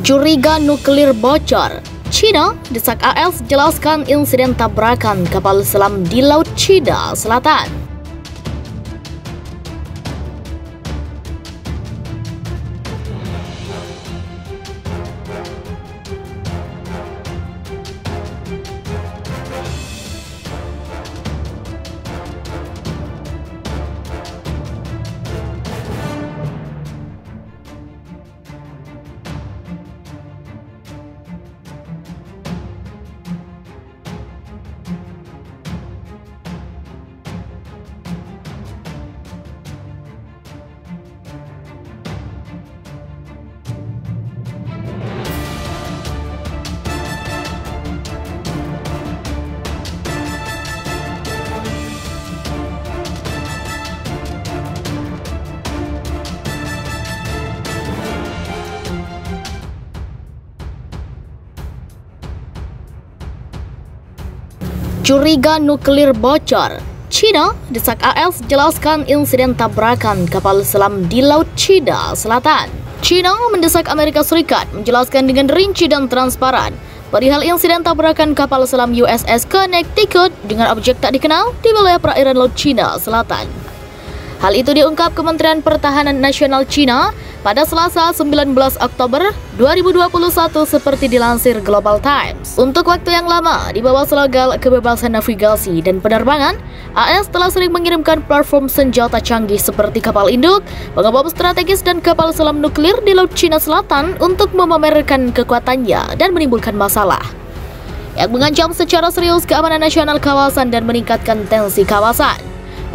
Curiga nuklir bocor. China desak AS jelaskan insiden tabrakan kapal selam di Laut Cina Selatan. Curiga nuklir bocor. China desak AS jelaskan insiden tabrakan kapal selam di Laut Cina Selatan. China mendesak Amerika Serikat menjelaskan dengan rinci dan transparan perihal insiden tabrakan kapal selam USS Connecticut dengan objek tak dikenal di wilayah perairan Laut Cina Selatan. Hal itu diungkap Kementerian Pertahanan Nasional China pada Selasa 19 Oktober 2021 seperti dilansir Global Times. Untuk waktu yang lama, di bawah slogan kebebasan navigasi dan penerbangan, AS telah sering mengirimkan platform senjata canggih seperti kapal induk, pengebom strategis dan kapal selam nuklir di Laut Cina Selatan untuk memamerkan kekuatannya dan menimbulkan masalah yang mengancam secara serius keamanan nasional kawasan dan meningkatkan tensi kawasan,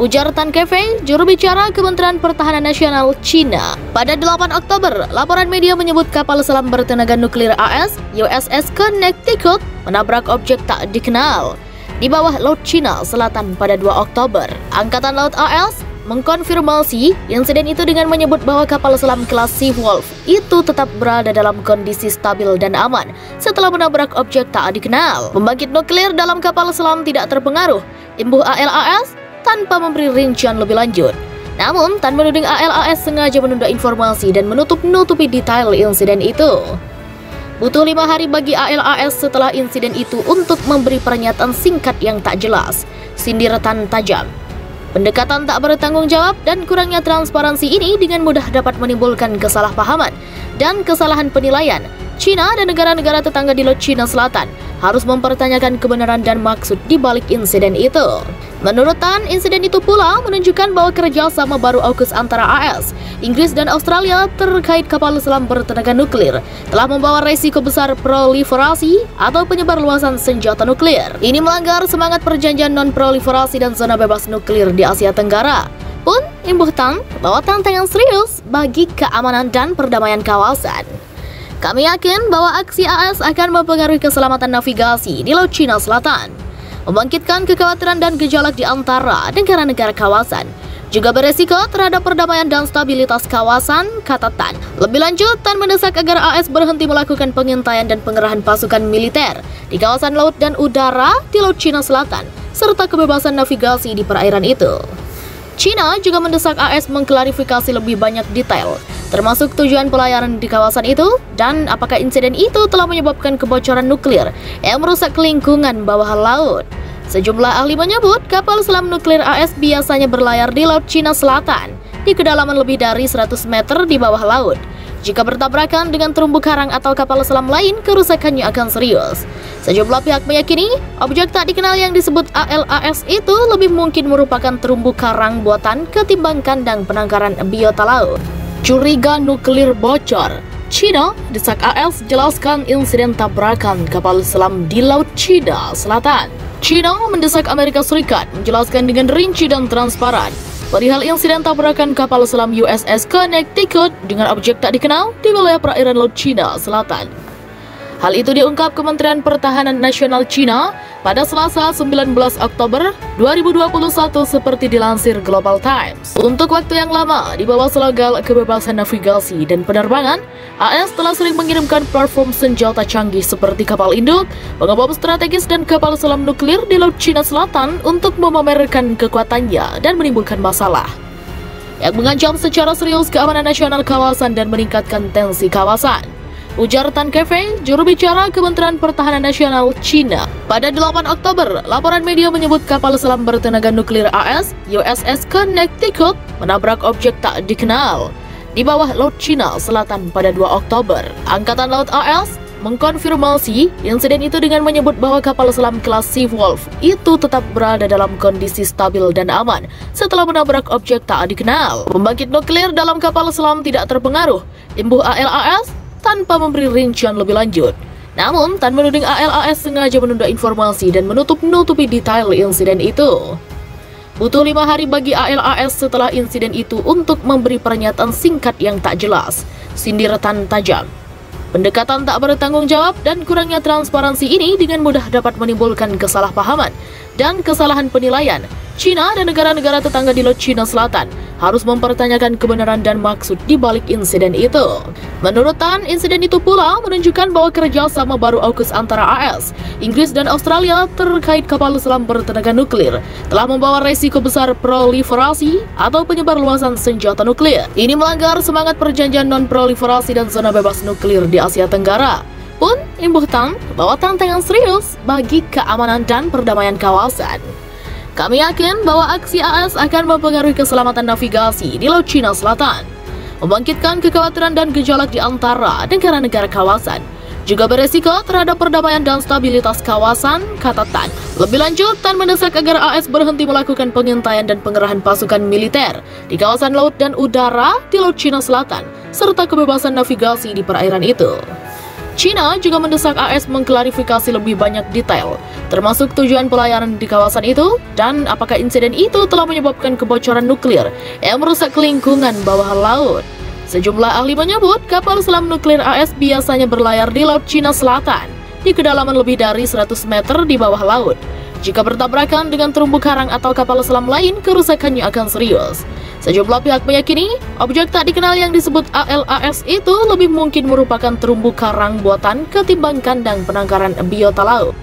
ujar Tan Kefei, juru bicara Kementerian Pertahanan Nasional China. Pada 8 Oktober, laporan media menyebut kapal selam bertenaga nuklir AS USS Connecticut menabrak objek tak dikenal di bawah Laut Cina Selatan pada 2 Oktober. Angkatan Laut AS mengkonfirmasi insiden itu dengan menyebut bahwa kapal selam kelas Seawolf itu tetap berada dalam kondisi stabil dan aman setelah menabrak objek tak dikenal. Pembangkit nuklir dalam kapal selam tidak terpengaruh, imbuh ALAS tanpa memberi rincian lebih lanjut. Namun, Tan menuding ALAS sengaja menunda informasi dan menutup-nutupi detail insiden itu. Butuh 5 hari bagi ALAS setelah insiden itu untuk memberi pernyataan singkat yang tak jelas, sindir Tan tajam. Pendekatan tak bertanggung jawab dan kurangnya transparansi ini dengan mudah dapat menimbulkan kesalahpahaman dan kesalahan penilaian. China dan negara-negara tetangga di Laut Cina Selatan harus mempertanyakan kebenaran dan maksud di balik insiden itu. Menurut Tan, insiden itu pula menunjukkan bahwa kerjasama baru AUKUS antara AS, Inggris dan Australia terkait kapal selam bertenaga nuklir telah membawa resiko besar proliferasi atau penyebarluasan senjata nuklir. Ini melanggar semangat perjanjian non-proliferasi dan zona bebas nuklir di Asia Tenggara. Pun, imbuh Tan bahwa tantangan serius bagi keamanan dan perdamaian kawasan. Kami yakin bahwa aksi AS akan mempengaruhi keselamatan navigasi di Laut Cina Selatan, membangkitkan kekhawatiran dan gejolak di antara negara-negara kawasan, juga beresiko terhadap perdamaian dan stabilitas kawasan, kata Tan. Lebih lanjut, Tan mendesak agar AS berhenti melakukan pengintaian dan pengerahan pasukan militer di kawasan laut dan udara di Laut Cina Selatan, serta kebebasan navigasi di perairan itu. China juga mendesak AS mengklarifikasi lebih banyak detail, termasuk tujuan pelayaran di kawasan itu dan apakah insiden itu telah menyebabkan kebocoran nuklir yang merusak lingkungan bawah laut. Sejumlah ahli menyebut kapal selam nuklir AS biasanya berlayar di Laut Cina Selatan di kedalaman lebih dari 100 meter di bawah laut. Jika bertabrakan dengan terumbu karang atau kapal selam lain, kerusakannya akan serius. Sejumlah pihak meyakini objek tak dikenal yang disebut ALAS itu lebih mungkin merupakan terumbu karang buatan ketimbang kandang penangkaran biota laut. Curiga nuklir bocor. China desak AS jelaskan insiden tabrakan kapal selam di Laut Cina Selatan. China mendesak Amerika Serikat menjelaskan dengan rinci dan transparan perihal insiden tabrakan kapal selam USS Connecticut dengan objek tak dikenal di wilayah perairan Laut Cina Selatan. Hal itu diungkap Kementerian Pertahanan Nasional China pada Selasa 19 Oktober 2021 seperti dilansir Global Times. Untuk waktu yang lama, di bawah slogan kebebasan navigasi dan penerbangan, AS telah sering mengirimkan platform senjata canggih seperti kapal induk, pengebom strategis dan kapal selam nuklir di Laut Cina Selatan untuk memamerkan kekuatannya dan menimbulkan masalah yang mengancam secara serius keamanan nasional kawasan dan meningkatkan tensi kawasan, ujar Tan Kefei, juru bicara Kementerian Pertahanan Nasional China. Pada 8 Oktober, laporan media menyebut kapal selam bertenaga nuklir AS, USS Connecticut, menabrak objek tak dikenal di bawah Laut Cina Selatan pada 2 Oktober. Angkatan Laut AS mengkonfirmasi insiden itu dengan menyebut bahwa kapal selam kelas Seawolf itu tetap berada dalam kondisi stabil dan aman setelah menabrak objek tak dikenal. Pembangkit nuklir dalam kapal selam tidak terpengaruh, imbuh ALAS tanpa memberi rincian lebih lanjut. Namun, Tan menuding ALAS sengaja menunda informasi dan menutup-nutupi detail insiden itu. Butuh 5 hari bagi ALAS setelah insiden itu untuk memberi pernyataan singkat yang tak jelas, sindir Tan tajam. Pendekatan tak bertanggung jawab dan kurangnya transparansi ini dengan mudah dapat menimbulkan kesalahpahaman dan kesalahan penilaian. China dan negara-negara tetangga di Laut Cina Selatan harus mempertanyakan kebenaran dan maksud di balik insiden itu. Menurut Tan, insiden itu pula menunjukkan bahwa kerjasama baru AUKUS antara AS, Inggris dan Australia terkait kapal selam bertenaga nuklir telah membawa resiko besar proliferasi atau penyebarluasan senjata nuklir. Ini melanggar semangat perjanjian non-proliferasi dan zona bebas nuklir di Asia Tenggara. Pun imbuh Tan bahwa tantangan serius bagi keamanan dan perdamaian kawasan. Kami yakin bahwa aksi AS akan mempengaruhi keselamatan navigasi di Laut Cina Selatan, membangkitkan kekhawatiran dan gejolak di antara negara-negara kawasan, juga beresiko terhadap perdamaian dan stabilitas kawasan, kata Tan. Lebih lanjut, Tan mendesak agar AS berhenti melakukan pengintaian dan pengerahan pasukan militer di kawasan laut dan udara di Laut Cina Selatan, serta kebebasan navigasi di perairan itu. China juga mendesak AS mengklarifikasi lebih banyak detail, termasuk tujuan pelayaran di kawasan itu dan apakah insiden itu telah menyebabkan kebocoran nuklir yang merusak lingkungan bawah laut. Sejumlah ahli menyebut kapal selam nuklir AS biasanya berlayar di Laut Cina Selatan di kedalaman lebih dari 100 meter di bawah laut. Jika bertabrakan dengan terumbu karang atau kapal selam lain, kerusakannya akan serius. Sejumlah pihak meyakini objek tak dikenal yang disebut ALAS itu lebih mungkin merupakan terumbu karang buatan ketimbang kandang penangkaran biota laut.